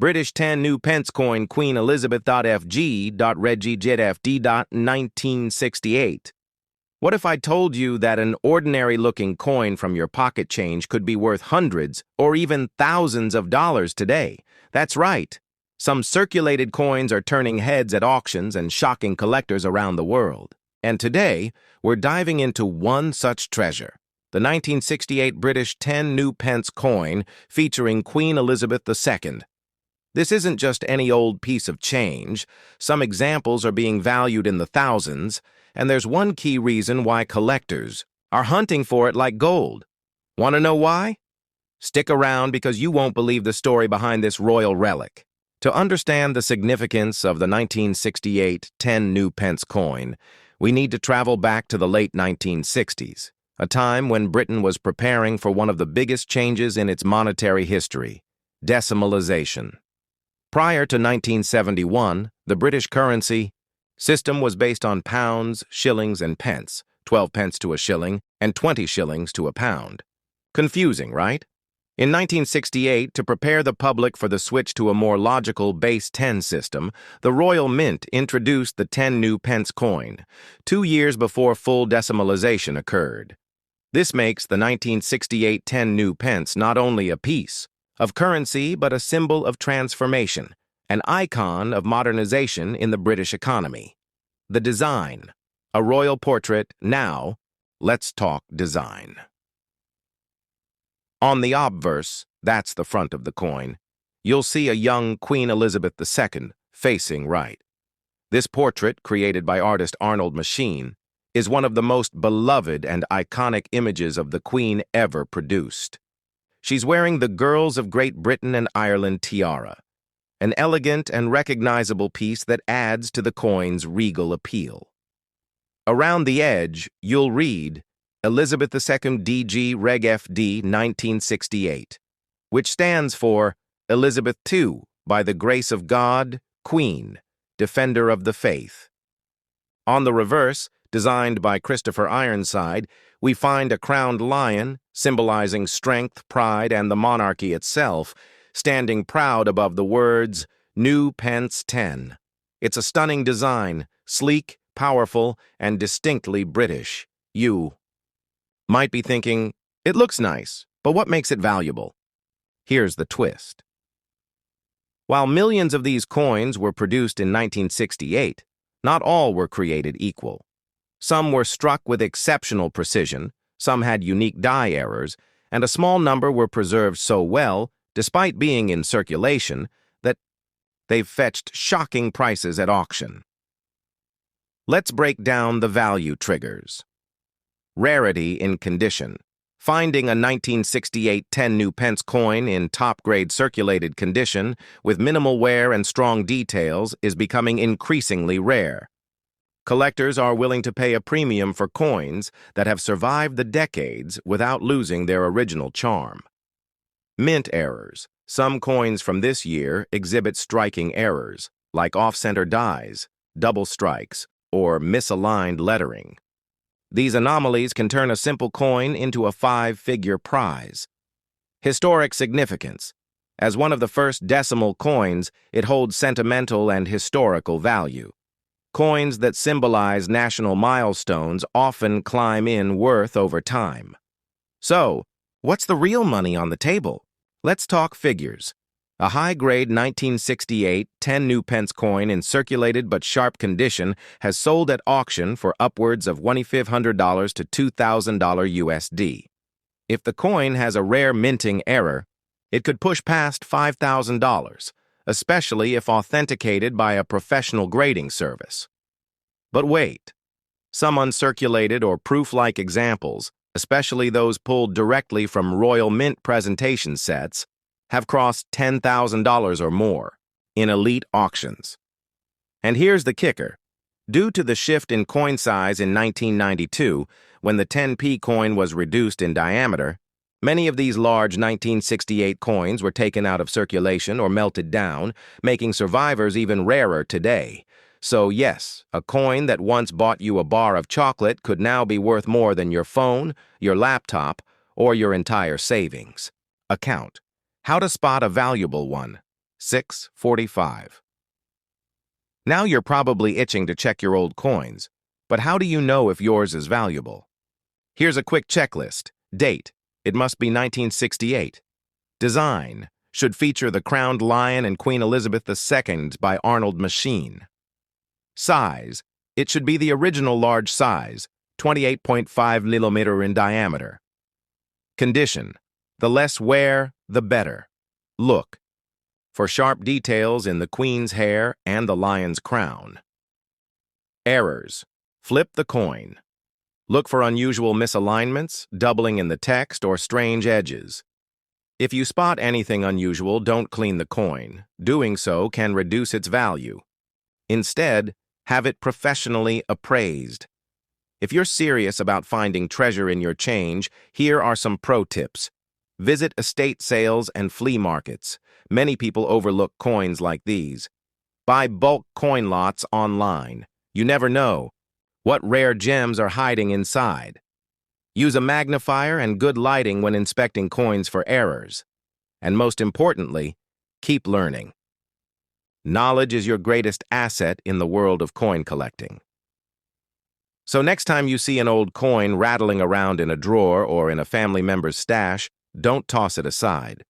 British 10 new pence coin Queen Elizabeth.FG.RegGFD.1968. What if I told you that an ordinary-looking coin from your pocket change could be worth hundreds or even thousands of dollars today? That's right. Some circulated coins are turning heads at auctions and shocking collectors around the world. And today, we're diving into one such treasure, the 1968 British 10 new pence coin featuring Queen Elizabeth II. This isn't just any old piece of change. Some examples are being valued in the thousands, and there's one key reason why collectors are hunting for it like gold. Want to know why? Stick around because you won't believe the story behind this royal relic. To understand the significance of the 1968 10 new pence coin, we need to travel back to the late 1960s, a time when Britain was preparing for one of the biggest changes in its monetary history, decimalization. Prior to 1971, the British currency system was based on pounds, shillings, and pence, 12 pence to a shilling and 20 shillings to a pound. Confusing, right? In 1968, to prepare the public for the switch to a more logical base 10 system, the Royal Mint introduced the 10 new pence coin, 2 years before full decimalization occurred. This makes the 1968 10 new pence not only a piece of currency but a symbol of transformation, an icon of modernization in the British economy. The design, a royal portrait. Now, let's talk design. On the obverse, that's the front of the coin, you'll see a young Queen Elizabeth II facing right. This portrait, created by artist Arnold Machine, is one of the most beloved and iconic images of the Queen ever produced. She's wearing the Girls of Great Britain and Ireland tiara, an elegant and recognizable piece that adds to the coin's regal appeal. Around the edge, you'll read Elizabeth II DG Reg FD 1968, which stands for Elizabeth II, by the grace of God, Queen, Defender of the Faith. On the reverse, designed by Christopher Ironside, we find a crowned lion, symbolizing strength, pride, and the monarchy itself, standing proud above the words, New Pence 10. It's a stunning design, sleek, powerful, and distinctly British. You might be thinking, it looks nice, but what makes it valuable? Here's the twist. While millions of these coins were produced in 1968, not all were created equal. Some were struck with exceptional precision, some had unique die errors, and a small number were preserved so well, despite being in circulation, that they've fetched shocking prices at auction. Let's break down the value triggers. Rarity in condition. Finding a 1968 10 new pence coin in top-grade circulated condition with minimal wear and strong details is becoming increasingly rare. Collectors are willing to pay a premium for coins that have survived the decades without losing their original charm. Mint errors. Some coins from this year exhibit striking errors, like off-center dies, double strikes, or misaligned lettering. These anomalies can turn a simple coin into a 5-figure prize. Historic significance. As one of the first decimal coins, it holds sentimental and historical value. Coins that symbolize national milestones often climb in worth over time. So, what's the real money on the table? Let's talk figures. A high-grade 1968 10 new pence coin in circulated but sharp condition has sold at auction for upwards of $2,500 to $2,000 USD. If the coin has a rare minting error, it could push past $5,000, especially if authenticated by a professional grading service. But wait, some uncirculated or proof-like examples, especially those pulled directly from Royal Mint presentation sets, have crossed $10,000 or more in elite auctions. And here's the kicker. Due to the shift in coin size in 1992, when the 10p coin was reduced in diameter, many of these large 1968 coins were taken out of circulation or melted down, making survivors even rarer today. So yes, a coin that once bought you a bar of chocolate could now be worth more than your phone, your laptop, or your entire savings account. How to spot a valuable one. 645. Now you're probably itching to check your old coins, but how do you know if yours is valuable? Here's a quick checklist. Date: it must be 1968. Design: should feature the crowned lion and Queen Elizabeth II by Arnold Machine. Size: it should be the original large size, 28.5 millimeter in diameter. Condition: the less wear, the better. Look for sharp details in the Queen's hair and the lion's crown. Errors: flip the coin. Look for unusual misalignments, doubling in the text, or strange edges. If you spot anything unusual, don't clean the coin. Doing so can reduce its value. Instead, have it professionally appraised. If you're serious about finding treasure in your change, here are some pro tips. Visit estate sales and flea markets. Many people overlook coins like these. Buy bulk coin lots online. You never know what rare gems are hiding inside. Use a magnifier and good lighting when inspecting coins for errors. And most importantly, keep learning. Knowledge is your greatest asset in the world of coin collecting. So next time you see an old coin rattling around in a drawer or in a family member's stash, don't toss it aside.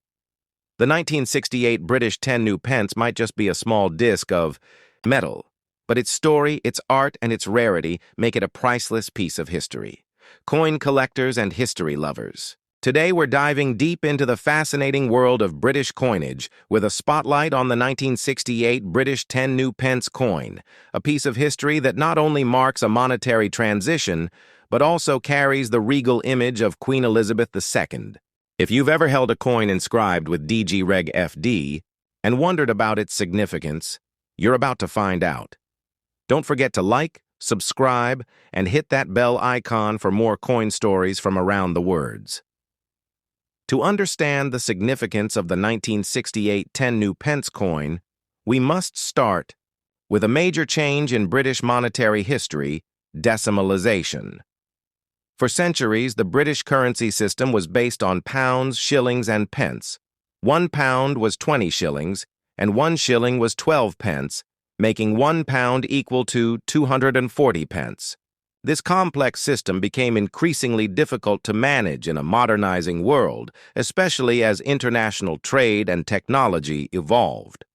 The 1968 British 10 new pence might just be a small disc of metal, but its story, its art, and its rarity make it a priceless piece of history. Coin collectors and history lovers, today we're diving deep into the fascinating world of British coinage with a spotlight on the 1968 British 10 new pence coin, a piece of history that not only marks a monetary transition, but also carries the regal image of Queen Elizabeth II. If you've ever held a coin inscribed with DG Reg FD and wondered about its significance, you're about to find out. Don't forget to like, subscribe, and hit that bell icon for more coin stories from around the words. To understand the significance of the 1968 10 new pence coin, we must start with a major change in British monetary history: decimalization. For centuries, the British currency system was based on pounds, shillings, and pence. 1 pound was 20 shillings, and 1 shilling was 12 pence, making 1 pound equal to 240 pence. This complex system became increasingly difficult to manage in a modernizing world, especially as international trade and technology evolved.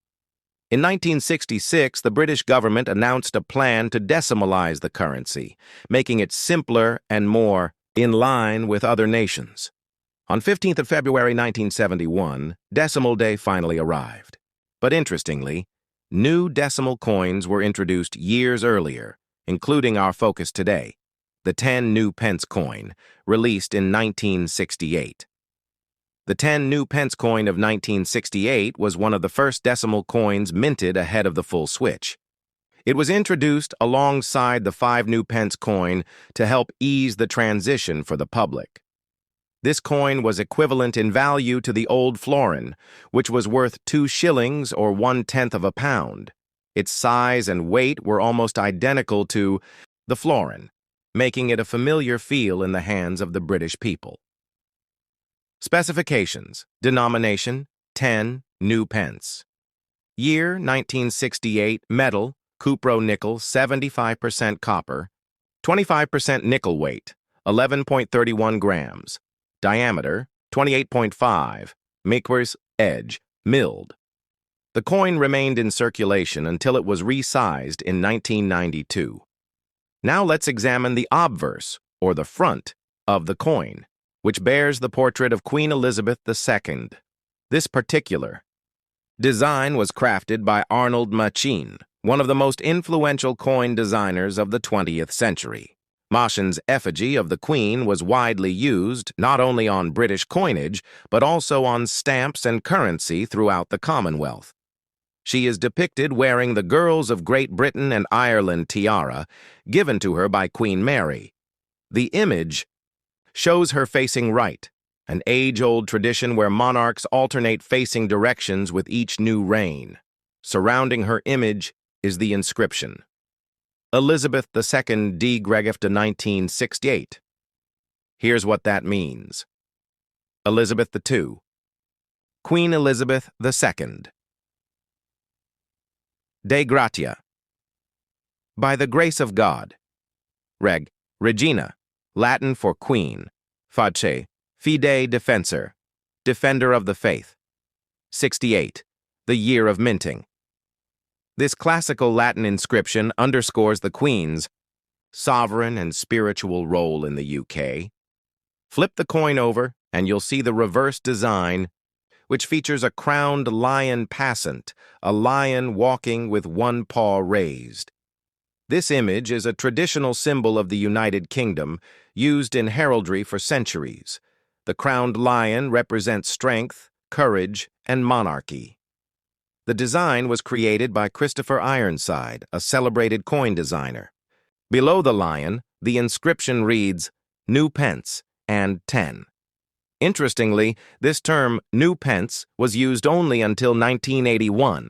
In 1966, the British government announced a plan to decimalize the currency, making it simpler and more in line with other nations. On 15th of February 1971, Decimal Day finally arrived. But interestingly, new decimal coins were introduced years earlier, including our focus today, the 10 new pence coin, released in 1968. The 10 new pence coin of 1968 was one of the first decimal coins minted ahead of the full switch. It was introduced alongside the 5 new pence coin to help ease the transition for the public. This coin was equivalent in value to the old florin, which was worth 2 shillings or 1/10 of a pound. Its size and weight were almost identical to the florin, making it a familiar feel in the hands of the British people. Specifications: denomination, 10 new pence. Year, 1968, metal, cupro-nickel, 75% copper, 25% nickel weight, 11.31 grams. Diameter, 28.5, micros, edge, milled. The coin remained in circulation until it was resized in 1992. Now let's examine the obverse, or the front, of the coin, which bears the portrait of Queen Elizabeth II. This particular design was crafted by Arnold Machine, one of the most influential coin designers of the 20th century. Machine's effigy of the Queen was widely used not only on British coinage, but also on stamps and currency throughout the Commonwealth. She is depicted wearing the Girls of Great Britain and Ireland tiara, given to her by Queen Mary. The image shows her facing right, an age-old tradition where monarchs alternate facing directions with each new reign. Surrounding her image is the inscription: Elizabeth II D. Gregif de 1968. Here's what that means. Elizabeth II. Queen Elizabeth II. De gratia. By the grace of God. Reg. Regina, Latin for queen. Face. Fide defensor. Defender of the faith. 68. The year of minting. This classical Latin inscription underscores the Queen's sovereign and spiritual role in the UK. Flip the coin over, and you'll see the reverse design, which features a crowned lion passant, a lion walking with one paw raised. This image is a traditional symbol of the United Kingdom, used in heraldry for centuries. The crowned lion represents strength, courage, and monarchy. The design was created by Christopher Ironside, a celebrated coin designer. Below the lion, the inscription reads, New Pence and 10. Interestingly, this term, New Pence, was used only until 1981.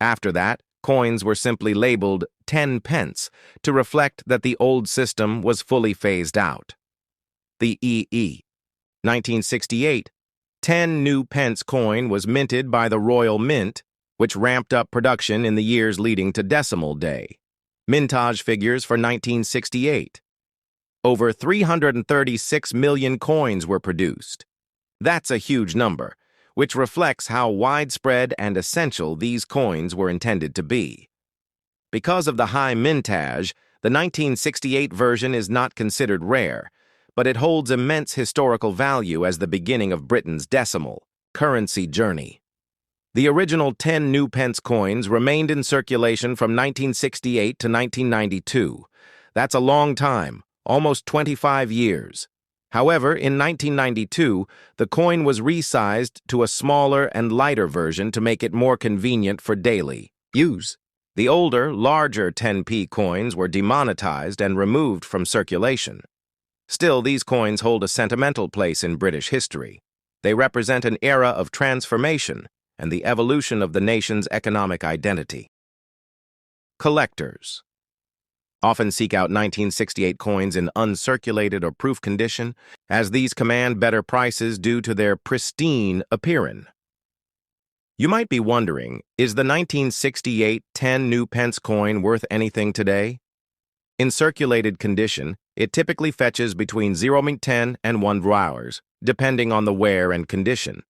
After that, coins were simply labeled 10 pence to reflect that the old system was fully phased out. The EE. 1968, 10 new pence coin was minted by the Royal Mint, which ramped up production in the years leading to Decimal Day. Mintage figures for 1968. Over 336 million coins were produced. That's a huge number, which reflects how widespread and essential these coins were intended to be. Because of the high mintage, the 1968 version is not considered rare, but it holds immense historical value as the beginning of Britain's decimal currency journey. The original 10 new pence coins remained in circulation from 1968 to 1992. That's a long time, almost 25 years. However, in 1992, the coin was resized to a smaller and lighter version to make it more convenient for daily use. The older, larger 10p coins were demonetized and removed from circulation. Still, these coins hold a sentimental place in British history. They represent an era of transformation and the evolution of the nation's economic identity. Collectors often seek out 1968 coins in uncirculated or proof condition, as these command better prices due to their pristine appearance. You might be wondering, is the 1968 10 new pence coin worth anything today? In circulated condition, it typically fetches between 0.10 and 1 hours, depending on the wear and condition.